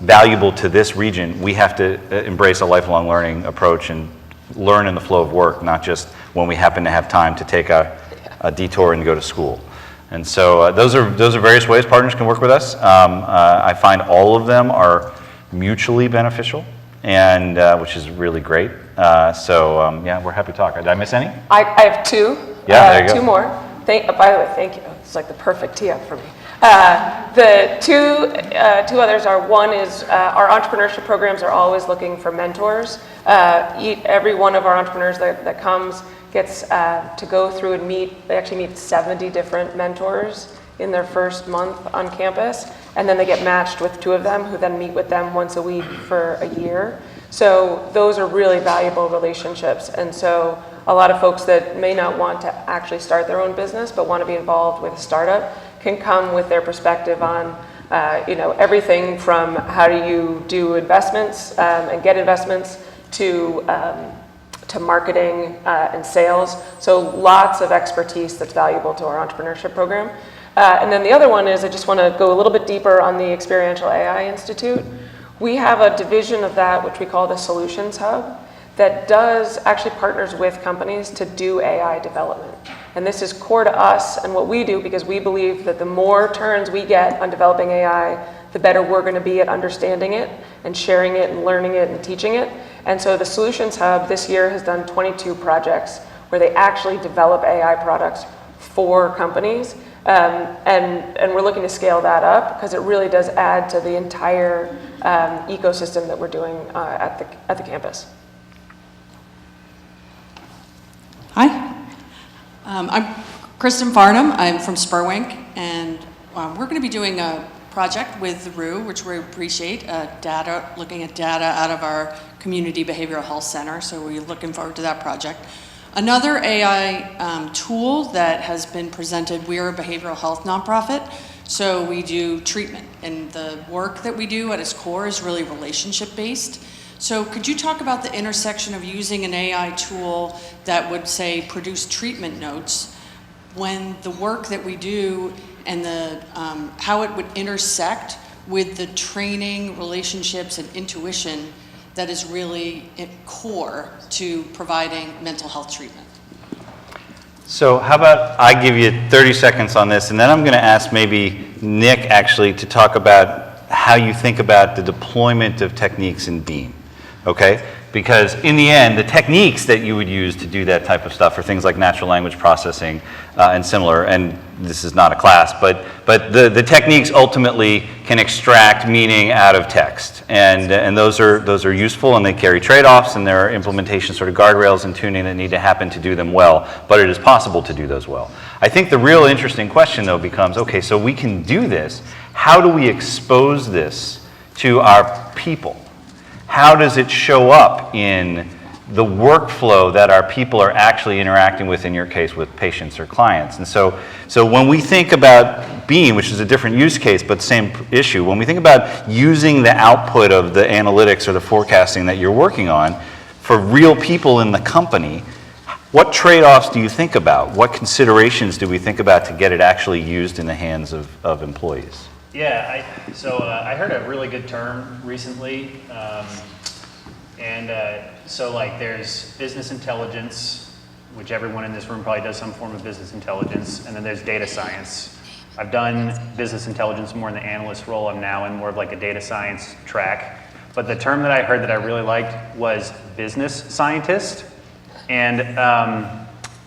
valuable to this region, we have to embrace a lifelong learning approach and learn in the flow of work, not just when we happen to have time to take a detour and go to school. And so those are various ways partners can work with us. I find all of them are mutually beneficial, and which is really great. Yeah, we're happy to talk. Did I miss any? I have two. Yeah, there you go. Two more. By the way, thank you. It's like the perfect tee up for me. The two others are, one is our entrepreneurship programs are always looking for mentors. Every one of our entrepreneurs that comes gets to go through and they actually meet 70 different mentors in their first month on campus, and then they get matched with two of them who then meet with them once a week for a year. So those are really valuable relationships, and so a lot of folks that may not want to actually start their own business but want to be involved with a startup can come with their perspective on everything from how do you do investments and get investments to marketing and sales. So lots of expertise that's valuable to our entrepreneurship program. And then the other one is I just want to go a little bit deeper on the Experiential AI Institute. We have a division of that which we call the Solutions Hub that does actually partners with companies to do AI development. And this is core to us and what we do because we believe that the more turns we get on developing AI, the better we're going to be at understanding it and sharing it and learning it and teaching it. And so the Solutions Hub this year has done 22 projects where they actually develop AI products for companies. And we're looking to scale that up because it really does add to the entire ecosystem that we're doing at the campus. Hi, I'm Kristen Farnham. I'm from Spurwink, and we're going to be doing a project with the Roux, which we appreciate, looking at data out of our Community Behavioral Health Center, so we're looking forward to that project. Another AI tool that has been presented, we're a behavioral health nonprofit, so we do treatment, and the work that we do at its core is really relationship-based. So could you talk about the intersection of using an AI tool that would, say, produce treatment notes when the work that we do and how it would intersect with the training, relationships, and intuition that is really core to providing mental health treatment? So how about I give you 30 seconds on this, and then I'm going to ask maybe Nick actually to talk about how you think about the deployment of techniques in Beam. Okay? Because in the end, the techniques that you would use to do that type of stuff are things like natural language processing and similar, and this is not a class, but the techniques ultimately can extract meaning out of text, and those are useful, and they carry trade-offs, and there are implementation sort of guardrails and tuning that need to happen to do them well, but it is possible to do those well. I think the real interesting question, though, becomes, okay, so we can do this. How do we expose this to our people? How does it show up in the workflow that our people are actually interacting with, in your case, with patients or clients? And so when we think about Beam, which is a different use case, but same issue, when we think about using the output of the analytics or the forecasting that you're working on for real people in the company, what trade-offs do you think about? What considerations do we think about to get it actually used in the hands of employees? Yeah, I heard a really good term recently, so like there's business intelligence, which everyone in this room probably does some form of business intelligence, and then there's data science. I've done business intelligence more in the analyst role. I'm now in more of like a data science track, but the term that I heard that I really liked was business scientist, and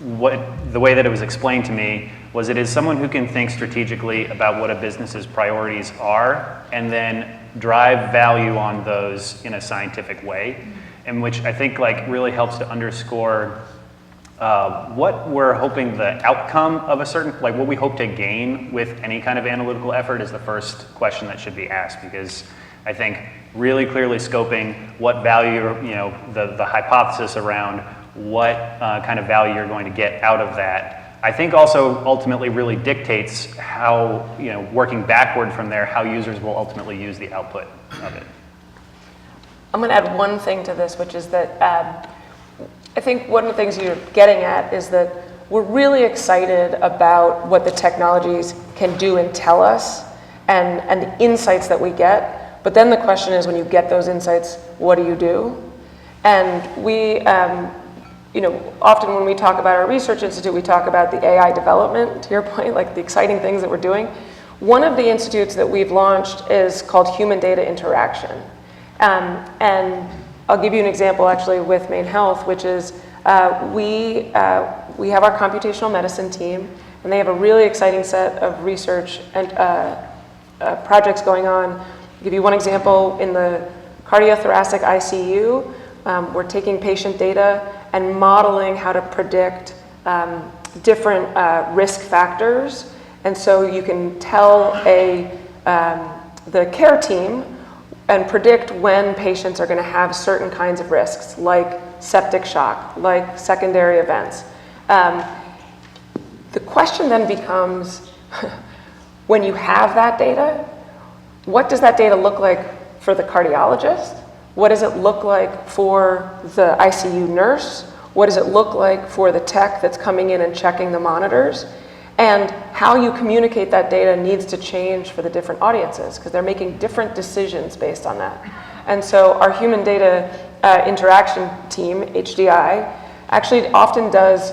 the way that it was explained to me was it is someone who can think strategically about what a business's priorities are and then drive value on those in a scientific way, and which I think like really helps to underscore what we're hoping the outcome of a certain, like what we hope to gain with any kind of analytical effort is the first question that should be asked, because I think really clearly scoping what value, the hypothesis around what kind of value you're going to get out of that, I think also ultimately really dictates how, working backward from there, how users will ultimately use the output of it. I'm going to add one thing to this, which is that I think one of the things you're getting at is that we're really excited about what the technologies can do and tell us and the insights that we get. But then the question is, when you get those insights, what do you do? And we, often when we talk about our research institute, we talk about the AI development, to your point, like the exciting things that we're doing. One of the institutes that we've launched is called Human Data Interaction. And I'll give you an example actually with Maine Health, which is we have our computational medicine team, and they have a really exciting set of research and projects going on. I'll give you one example. In the cardiothoracic ICU, we're taking patient data and modeling how to predict different risk factors. And so you can tell the care team and predict when patients are going to have certain kinds of risks, like septic shock, like secondary events. The question then becomes, when you have that data, what does that data look like for the cardiologist? What does it look like for the ICU nurse? What does it look like for the tech that's coming in and checking the monitors? And how you communicate that data needs to change for the different audiences, because they're making different decisions based on that. And so our human data interaction team, HDI, actually often does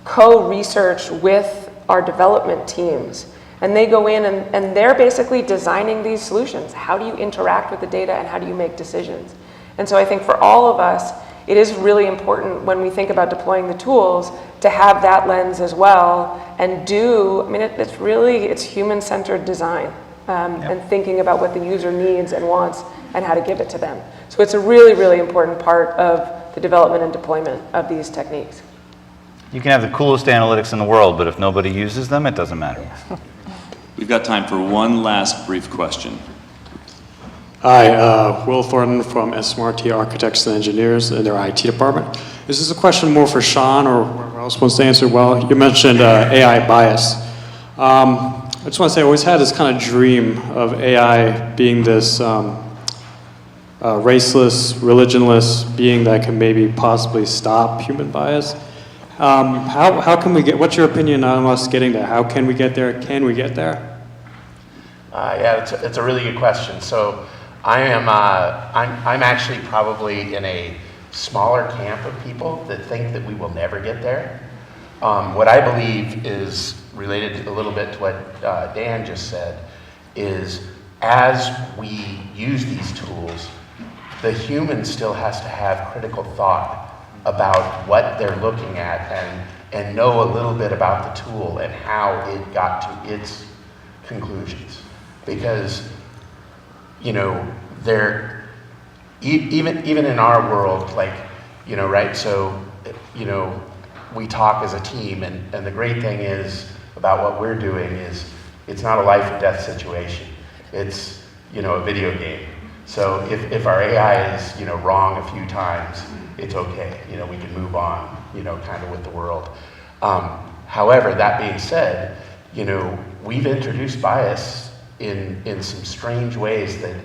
co-research with our development teams. And they go in and they're basically designing these solutions. How do you interact with the data and how do you make decisions? And so I think for all of us, it is really important when we think about deploying the tools to have that lens as well and it's human-centered design and thinking about what the user needs and wants and how to give it to them. So it's a really, really important part of the development and deployment of these techniques. You can have the coolest analytics in the world, but if nobody uses them, it doesn't matter. We've got time for one last brief question. Hi, Will Thornton from SMRT Architects and Engineers in their IT department. Is this a question more for Sean or whoever else wants to answer? Well, you mentioned AI bias. I just want to say I always had this kind of dream of AI being this raceless, religionless being that can maybe possibly stop human bias. How can we get, what's your opinion on us getting there? How can we get there? Can we get there? Yeah, it's a really good question. So I'm actually probably in a smaller camp of people that think that we will never get there. What I believe is related a little bit to what Dan just said, is as we use these tools, the human still has to have critical thought about what they're looking at and know a little bit about the tool and how it got to its conclusions. Because, even in our world, right, so, we talk as a team, and the great thing is about what we're doing is it's not a life or death situation. It's, a video game. So if our AI is, wrong a few times, it's okay. We can move on, kind of with the world. However, that being said, we've introduced bias in some strange ways that,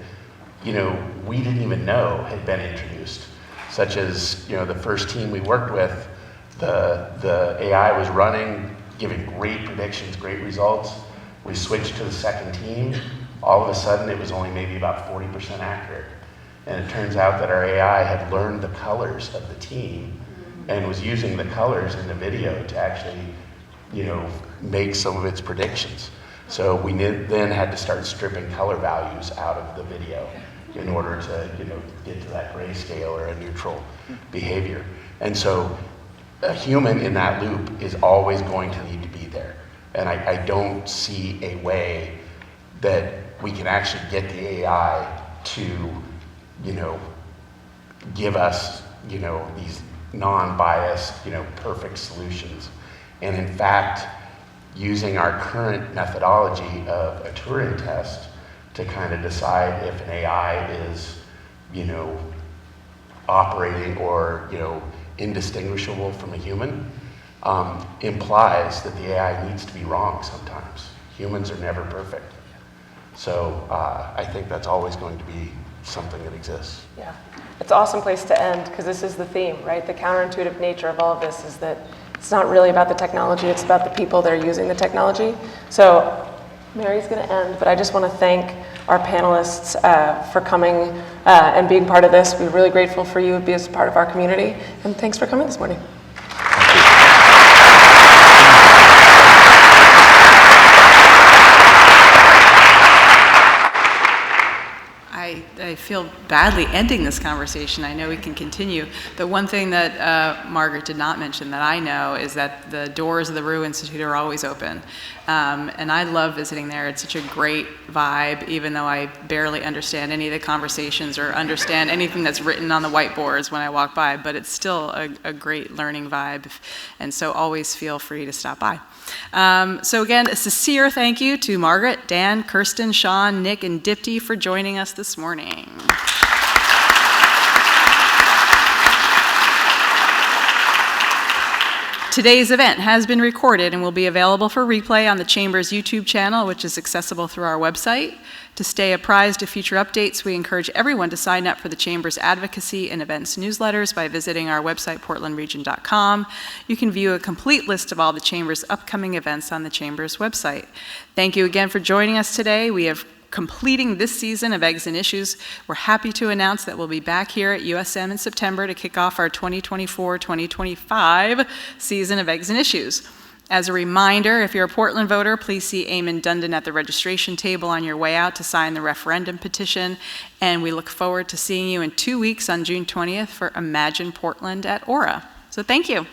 we didn't even know had been introduced. Such as, the first team we worked with, the AI was running, giving great predictions, great results. We switched to the second team. All of a sudden, it was only maybe about 40% accurate. And it turns out that our AI had learned the colors of the team and was using the colors in the video to actually, make some of its predictions. So we then had to start stripping color values out of the video in order to, get to that grayscale or a neutral behavior. And so a human in that loop is always going to need to be there. And I don't see a way that we can actually get the AI to, give us, these non-biased, perfect solutions. And in fact, using our current methodology of a Turing test to kind of decide if an AI is, operating or, indistinguishable from a human, implies that the AI needs to be wrong sometimes. Humans are never perfect. So I think that's always going to be something that exists. Yeah, it's an awesome place to end because this is the theme, right? The counterintuitive nature of all of this is that it's not really about the technology, it's about the people that are using the technology. So Mary's going to end, but I just want to thank our panelists for coming and being part of this. We're really grateful for you to be as part of our community, and thanks for coming this morning. I feel badly ending this conversation. I know we can continue, but one thing that Margaret did not mention that I know is that the doors of the Roux Institute are always open. And I love visiting there. It's such a great vibe, even though I barely understand any of the conversations or understand anything that's written on the whiteboards when I walk by, but it's still a great learning vibe. And so always feel free to stop by. So again, a sincere thank you to Margaret, Dan, Kirsten, Sean, Nick, and Dipti for joining us this morning. Today's event has been recorded and will be available for replay on the Chamber's YouTube channel, which is accessible through our website. To stay apprised of future updates, we encourage everyone to sign up for the Chamber's advocacy and events newsletters by visiting our website, portlandregion.com. You can view a complete list of all the Chamber's upcoming events on the Chamber's website. Thank you again for joining us today. We have completing this season of Eggs and Issues. We're happy to announce that we'll be back here at USM in September to kick off our 2024-2025 season of Eggs and Issues. As a reminder, if you're a Portland voter, please see Eamon Dundon at the registration table on your way out to sign the referendum petition. And we look forward to seeing you in 2 weeks on June 20th for Imagine Portland at Aura. So thank you.